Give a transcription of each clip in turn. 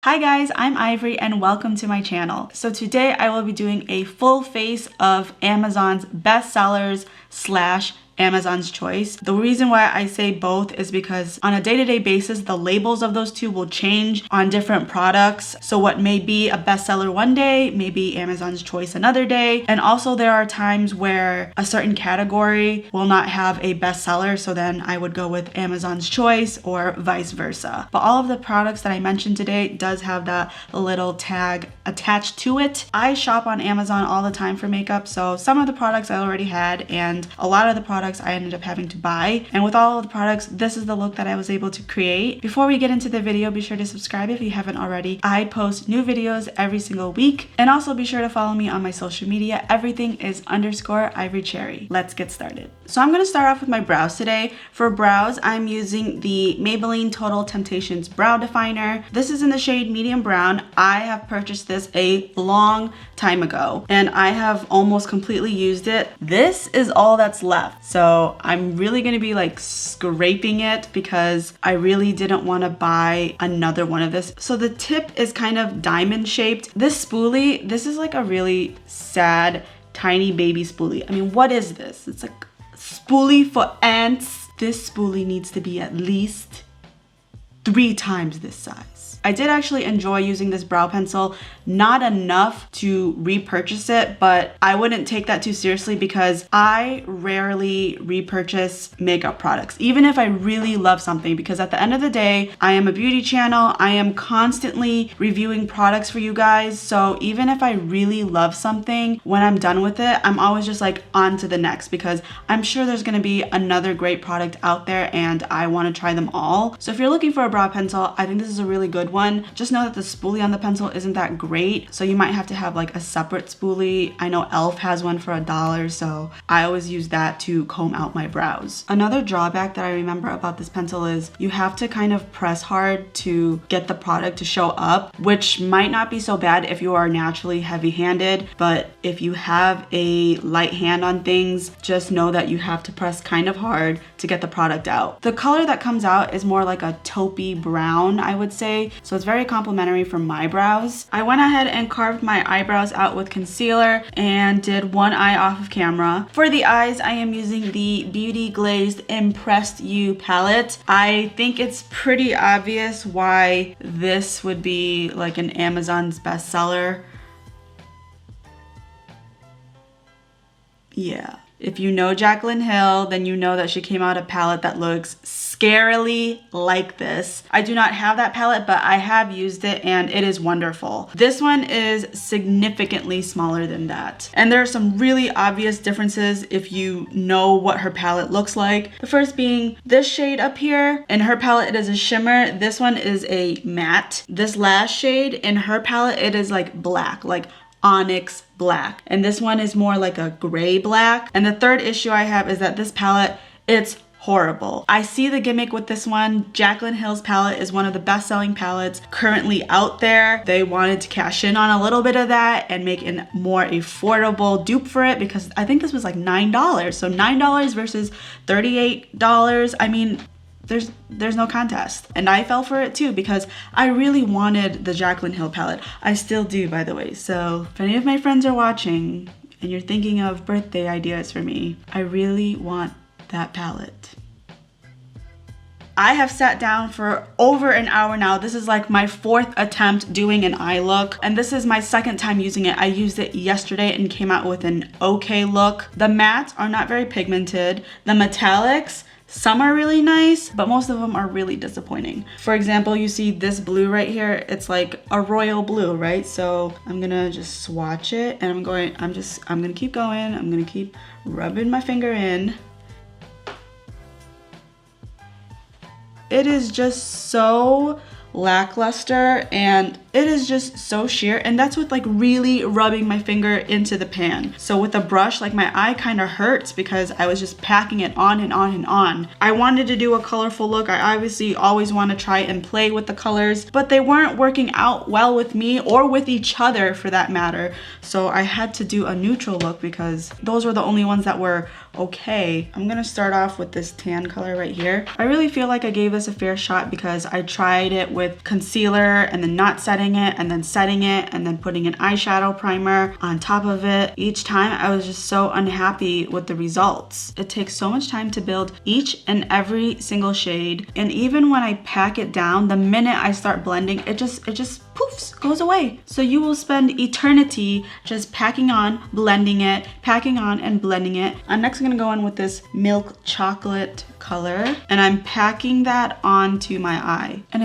Hi guys, I'm Ivory and welcome to my channel. So today I will be doing a full face of Amazon's bestsellers / Amazon's choice. The reason why I say both is because on a day-to-day basis, the labels of those two will change on different products. So what may be a bestseller one day, may be Amazon's choice another day. And also there are times where a certain category will not have a bestseller. So then I would go with Amazon's choice or vice versa. But all of the products that I mentioned today does have that little tag attached to it. I shop on Amazon all the time for makeup. So some of the products I already had and a lot of the products I ended up having to buy. And with all of the products, this is the look that I was able to create. Before we get into the video, be sure to subscribe if you haven't already. I post new videos every single week. And also be sure to follow me on my social media. Everything is _ivorypcherry. Let's get started. So I'm going to start off with my brows today. For brows, I'm using the Maybelline Total Temptations Brow Definer. This is in the shade medium brown. I have purchased this a long time ago and I have almost completely used it. This is all that's left. So I'm really going to be like scraping it because I really didn't want to buy another one of this. So the tip is kind of diamond shaped. This spoolie, this is like a really sad tiny baby spoolie. I mean, what is this? It's like spoolie for ants. This spoolie needs to be at least 3 times this size. I did actually enjoy using this brow pencil, not enough to repurchase it, but I wouldn't take that too seriously because I rarely repurchase makeup products, even if I really love something, because at the end of the day, I am a beauty channel. I am constantly reviewing products for you guys. So even if I really love something, when I'm done with it, I'm always just like on to the next because I'm sure there's gonna be another great product out there and I wanna try them all. So if you're looking for a brow pencil, I think this is a really good one. Just know that the spoolie on the pencil isn't that great, so you might have to have like a separate spoolie. I know e.l.f. has one for $1, so I always use that to comb out my brows. Another drawback that I remember about this pencil is you have to kind of press hard to get the product to show up, which might not be so bad if you are naturally heavy-handed, but if you have a light hand on things, just know that you have to press kind of hard to get the product out. The color that comes out is more like a taupey brown, I would say, so it's very complimentary for my brows. I went ahead and carved my eyebrows out with concealer and did one eye off of camera. For the eyes, I am using the Beauty Glazed Impressed You palette. I think it's pretty obvious why this would be like an Amazon's bestseller. Yeah. If you know Jaclyn Hill, then you know that she came out a palette that looks scarily like this. I do not have that palette, but I have used it and it is wonderful. This one is significantly smaller than that. And there are some really obvious differences if you know what her palette looks like. The first being this shade up here. In her palette, it is a shimmer. This one is a matte. This last shade in her palette, it is like black, like onyx black, and this one is more like a gray black. And the third issue I have is that this palette, it's horrible. I see the gimmick with this one. Jaclyn Hill's palette is one of the best-selling palettes currently out there. They wanted to cash in on a little bit of that and make a more affordable dupe for it because I think this was like $9. So $9 versus $38. I mean, there's no contest. And I fell for it too because I really wanted the Jaclyn Hill palette. I still do, by the way. So if any of my friends are watching and you're thinking of birthday ideas for me, I really want that palette. I have sat down for over an hour now. This is like my 4th attempt doing an eye look, and this is my 2nd time using it. I used it yesterday and came out with an okay look. The mattes are not very pigmented. The metallics, some are really nice, but most of them are really disappointing. For example, you see this blue right here, it's like a royal blue, right? So I'm gonna just swatch it and I'm gonna keep going. I'm gonna keep rubbing my finger in. It is just so lackluster and it is just so sheer, and that's with like really rubbing my finger into the pan. So with a brush, like my eye kind of hurts because I was just packing it on and on and on. I wanted to do a colorful look. I obviously always want to try and play with the colors, but they weren't working out well with me or with each other for that matter. So I had to do a neutral look because those were the only ones that were okay. I'm gonna start off with this tan color right here. I really feel like I gave this a fair shot because I tried it with concealer and then not setting it and then setting it and then putting an eyeshadow primer on top of it. Each time I was just so unhappy with the results. It takes so much time to build each and every single shade, and even when I pack it down, the minute I start blending, it just poofs, goes away. So you will spend eternity just packing on, blending it, packing on and blending it. I'm next gonna go in with this milk chocolate color, and I'm packing that onto my eye, and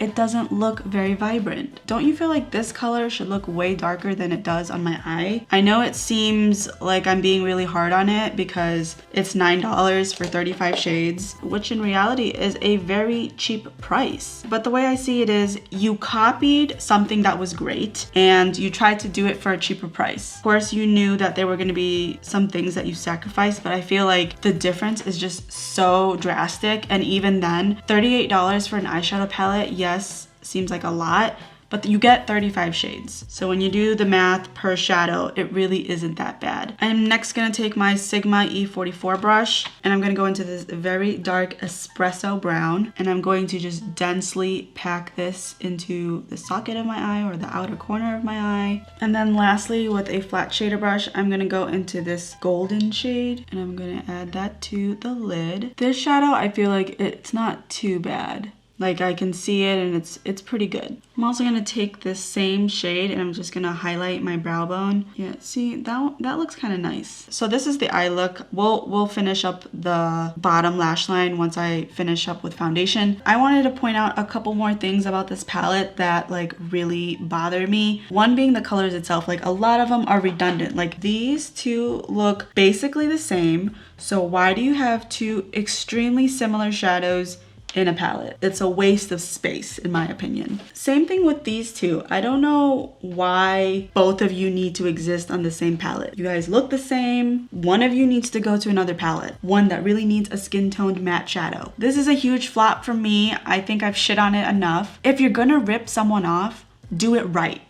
it doesn't look very vibrant. Don't you feel like this color should look way darker than it does on my eye? I know it seems like I'm being really hard on it because it's $9 for 35 shades, which in reality is a very cheap price. But the way I see it is you copied something that was great and you tried to do it for a cheaper price. Of course, you knew that there were gonna be some things that you sacrificed, but I feel like the difference is just so drastic. And even then, $38 for an eyeshadow palette, yes, seems like a lot, but you get 35 shades. So when you do the math per shadow, it really isn't that bad. I'm next gonna take my Sigma E44 brush, and I'm gonna go into this very dark espresso brown, and I'm going to just densely pack this into the socket of my eye or the outer corner of my eye. And then lastly, with a flat shader brush, I'm gonna go into this golden shade, and I'm gonna add that to the lid. This shadow, I feel like it's not too bad. Like I can see it and it's pretty good. I'm also gonna take this same shade and I'm just gonna highlight my brow bone. Yeah, see, that looks kind of nice. So this is the eye look. We'll finish up the bottom lash line once I finish up with foundation. I wanted to point out a couple more things about this palette that like really bother me. One being the colors itself. Like a lot of them are redundant. Like these two look basically the same. So why do you have two extremely similar shadows in a palette? It's a waste of space, in my opinion. Same thing with these two. I don't know why both of you need to exist on the same palette. You guys look the same. One of you needs to go to another palette, one that really needs a skin toned matte shadow. This is a huge flop for me. I think I've shit on it enough. If you're gonna rip someone off, do it right?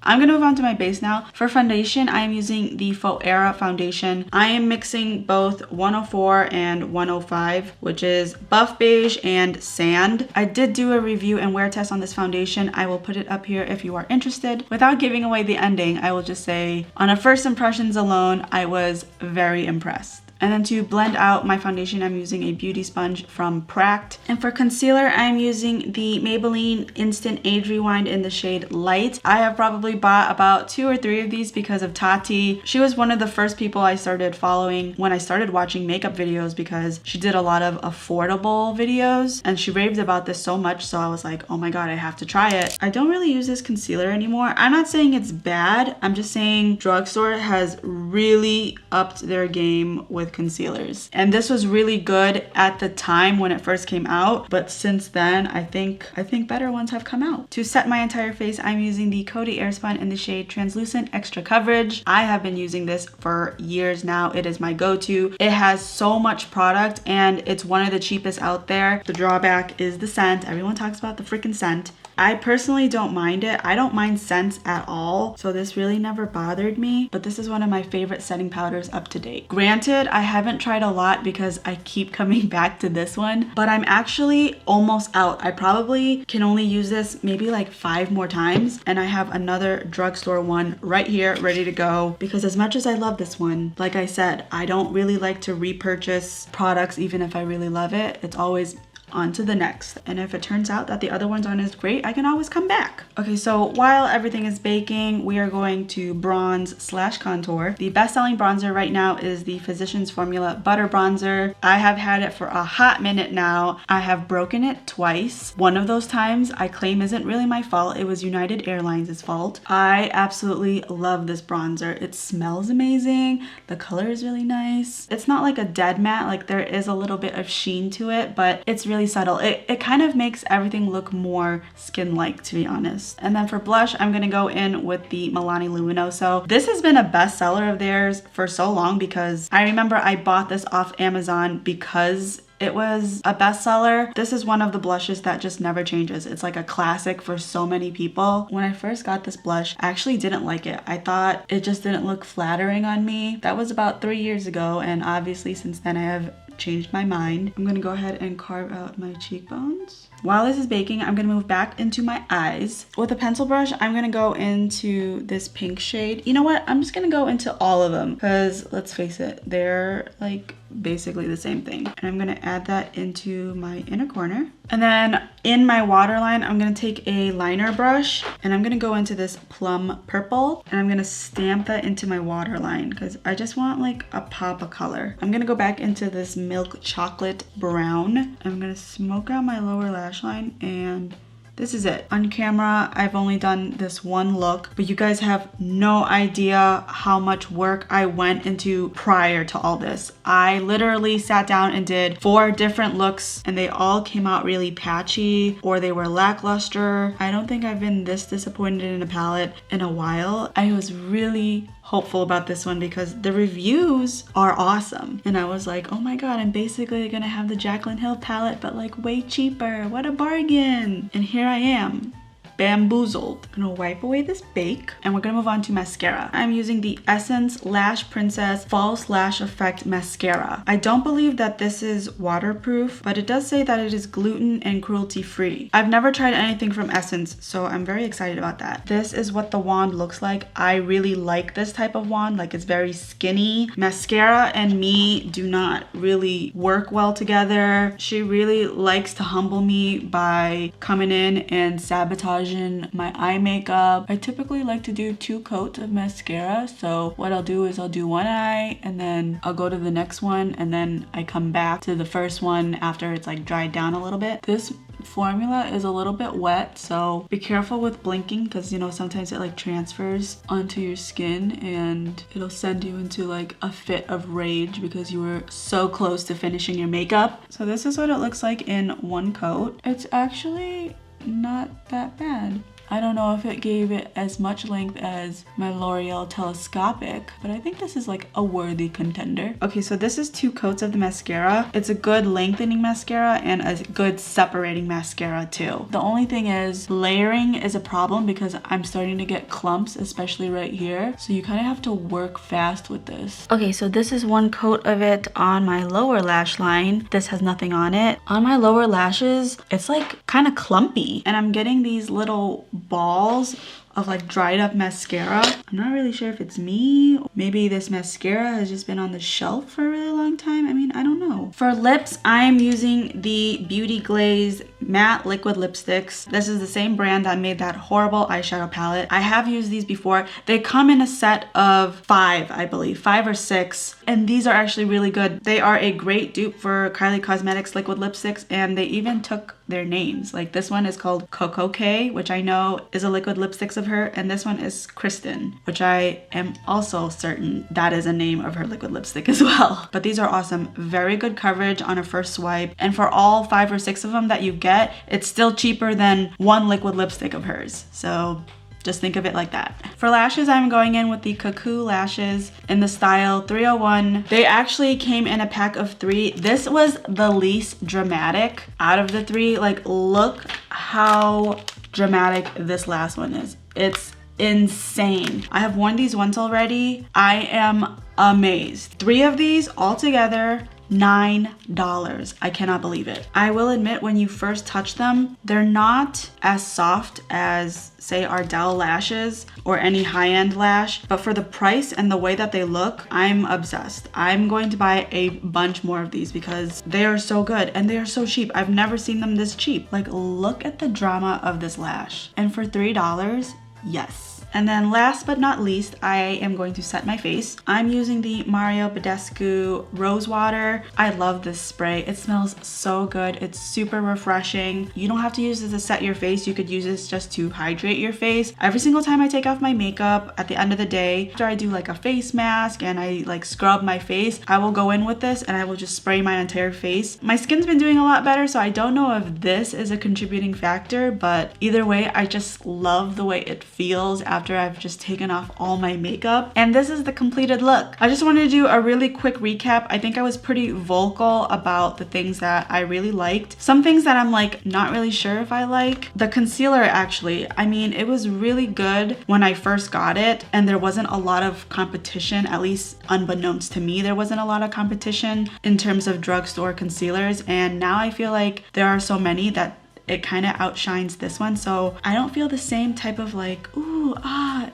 I'm gonna move on to my base now. For foundation, I am using the Faux Era foundation. I am mixing both 104 and 105, which is buff beige and sand. I did do a review and wear test on this foundation. I will put it up here if you are interested. Without giving away the ending, I will just say, on a first impressions alone, I was very impressed. And then to blend out my foundation, I'm using a beauty sponge from Pract. And for concealer, I'm using the Maybelline Instant Age Rewind in the shade Light. I have probably bought about 2 or 3 of these because of Tati. She was one of the first people I started following when I started watching makeup videos because she did a lot of affordable videos and she raved about this so much, so I was like, oh my god, I have to try it. I don't really use this concealer anymore. I'm not saying it's bad, I'm just saying drugstore has really upped their game with concealers. And this was really good at the time when it first came out, but since then I think better ones have come out. To set my entire face, I'm using the Kodi Airspun in the shade Translucent Extra Coverage. I have been using this for years now. It is my go-to. It has so much product and it's one of the cheapest out there. The drawback is the scent. Everyone talks about the freaking scent. I personally don't mind it. I don't mind scents at all, so this really never bothered me, but this is one of my favorite setting powders up to date. Granted, I haven't tried a lot because I keep coming back to this one, but I'm actually almost out. I probably can only use this maybe like 5 more times, and I have another drugstore one right here ready to go because as much as I love this one, like I said, I don't really like to repurchase products even if I really love it. It's always on to the next, and if it turns out that the other ones aren't as great, I can always come back. Okay, so while everything is baking, we are going to bronze / contour. The best-selling bronzer right now is the Physicians Formula Butter Bronzer. I have had it for a hot minute now. I have broken it twice. One of those times I claim isn't really my fault. It was United Airlines' fault. I absolutely love this bronzer. It smells amazing. The color is really nice. It's not like a dead matte, like there is a little bit of sheen to it, but it's really subtle. It kind of makes everything look more skin-like, to be honest. And then for blush, I'm gonna go in with the Milani Luminoso. This has been a bestseller of theirs for so long because I remember I bought this off Amazon because It was a bestseller. This is one of the blushes that just never changes. It's like a classic for so many people. When I first got this blush, I actually didn't like it. I thought it just didn't look flattering on me. That was about 3 years ago, and obviously since then I have changed my mind. I'm gonna go ahead and carve out my cheekbones. While this is baking, I'm gonna move back into my eyes. With a pencil brush, I'm gonna go into this pink shade. You know what? I'm just gonna go into all of them because let's face it, they're like basically the same thing. And I'm gonna add that into my inner corner. And then in my waterline, I'm gonna take a liner brush and I'm gonna go into this plum purple and I'm gonna stamp that into my waterline because I just want like a pop of color. I'm gonna go back into this milk chocolate brown. I'm gonna smoke out my lower lash line and this is it. On camera, I've only done this one look, but you guys have no idea how much work I went into prior to all this. I literally sat down and did 4 different looks and they all came out really patchy or they were lackluster. I don't think I've been this disappointed in a palette in a while. I was really hopeful about this one because the reviews are awesome. And I was like, oh my god, I'm basically gonna have the Jaclyn Hill palette, but like way cheaper. What a bargain. And here I am. Bamboozled. I'm gonna wipe away this bake and we're gonna move on to mascara. I'm using the Essence Lash Princess False Lash Effect Mascara. I don't believe that this is waterproof, but it does say that it is gluten and cruelty free. I've never tried anything from Essence, so I'm very excited about that. This is what the wand looks like. I really like this type of wand, like it's very skinny. Mascara and me do not really work well together. She really likes to humble me by coming in and sabotaging my eye makeup. I typically like to do 2 coats of mascara, so what I'll do is I'll do one eye and then I'll go to the next one and then I come back to the first one after it's like dried down a little bit. This formula is a little bit wet, so be careful with blinking because you know sometimes it like transfers onto your skin and it'll send you into like a fit of rage because you were so close to finishing your makeup. So this is what it looks like in 1 coat. It's actually not that bad. I don't know if it gave it as much length as my L'Oreal Telescopic, but I think this is like a worthy contender. Okay, so this is 2 coats of the mascara. It's a good lengthening mascara and a good separating mascara too. The only thing is layering is a problem because I'm starting to get clumps, especially right here. So you kind of have to work fast with this. Okay, so this is 1 coat of it on my lower lash line. This has nothing on it. On my lower lashes, it's like kind of clumpy and I'm getting these little balls of like dried up mascara. I'm not really sure if it's me. Maybe this mascara has just been on the shelf for a really long time. I mean, I don't know. For lips, I'm using the Beauty Glaze matte liquid lipsticks. This is the same brand that made that horrible eyeshadow palette. I have used these before. They come in a set of 5, I believe, 5 or 6. And these are actually really good. They are a great dupe for Kylie Cosmetics liquid lipsticks and they even took their names. Like this one is called Coco K, which I know is a liquid lipsticks of her, and this one is Kristen, which I am also certain that is a name of her liquid lipstick as well. But these are awesome. Very good coverage on a first swipe, and for all 5 or 6 of them that you get, it's still cheaper than 1 liquid lipstick of hers. So just think of it like that. For lashes, I'm going in with the Cuckoo lashes in the style 301. They actually came in a pack of 3. This was the least dramatic out of the 3. Like, look how dramatic this last one is. It's insane. I have worn these once already. I am amazed. 3 of these all together, $9. I cannot believe it. I will admit, when you first touch them, they're not as soft as, say, Ardell lashes or any high-end lash, but for the price and the way that they look, I'm obsessed. I'm going to buy a bunch more of these because they are so good and they are so cheap. I've never seen them this cheap. Like, look at the drama of this lash. And for $3, yes. And then last but not least, I am going to set my face. I'm using the Mario Badescu Rose Water. I love this spray. It smells so good. It's super refreshing. You don't have to use this to set your face. You could use this just to hydrate your face. Every single time I take off my makeup at the end of the day, after I do like a face mask and I like scrub my face, I will go in with this and I will just spray my entire face. My skin's been doing a lot better, so I don't know if this is a contributing factor, but either way, I just love the way it feels after after I've just taken off all my makeup. And this is the completed look. I just wanted to do a really quick recap. I think I was pretty vocal about the things that I really liked. Some things that I'm like not really sure if I like. The concealer actually, I mean, it was really good when I first got it and there wasn't a lot of competition, at least unbeknownst to me, there wasn't a lot of competition in terms of drugstore concealers. And now I feel like there are so many that it kind of outshines this one. So I don't feel the same type of like, ooh,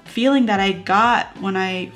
feeling that I got when I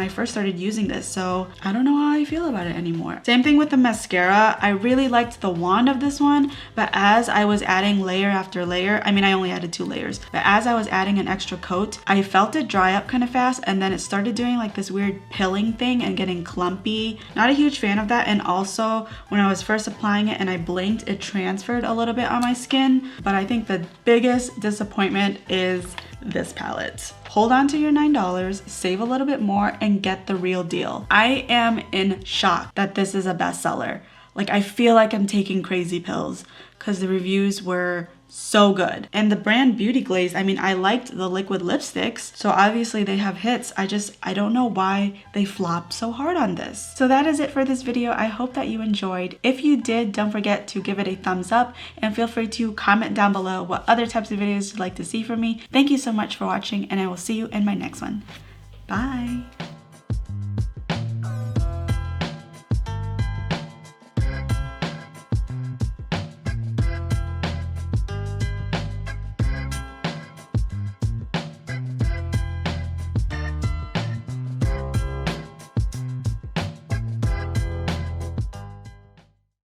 first started using this. So I don't know how I feel about it anymore. Same thing with the mascara. I really liked the wand of this one, but as I was adding layer after layer, I mean, I only added 2 layers, but as I was adding an extra coat, I felt it dry up kind of fast, and then it started doing like this weird pilling thing and getting clumpy. Not a huge fan of that. And also when I was first applying it and I blinked, it transferred a little bit on my skin. But I think the biggest disappointment is this palette. Hold on to your $9, save a little bit more, and get the real deal. I am in shock that this is a bestseller. Like, I feel like I'm taking crazy pills because the reviews were so good. And the brand Beauty Glaze, I mean, I liked the liquid lipsticks, so obviously they have hits. I don't know why they flopped so hard on this. So that is it for this video. I hope that you enjoyed. If you did, don't forget to give it a thumbs up and feel free to comment down below what other types of videos you'd like to see from me. Thank you so much for watching, and I will see you in my next one. Bye.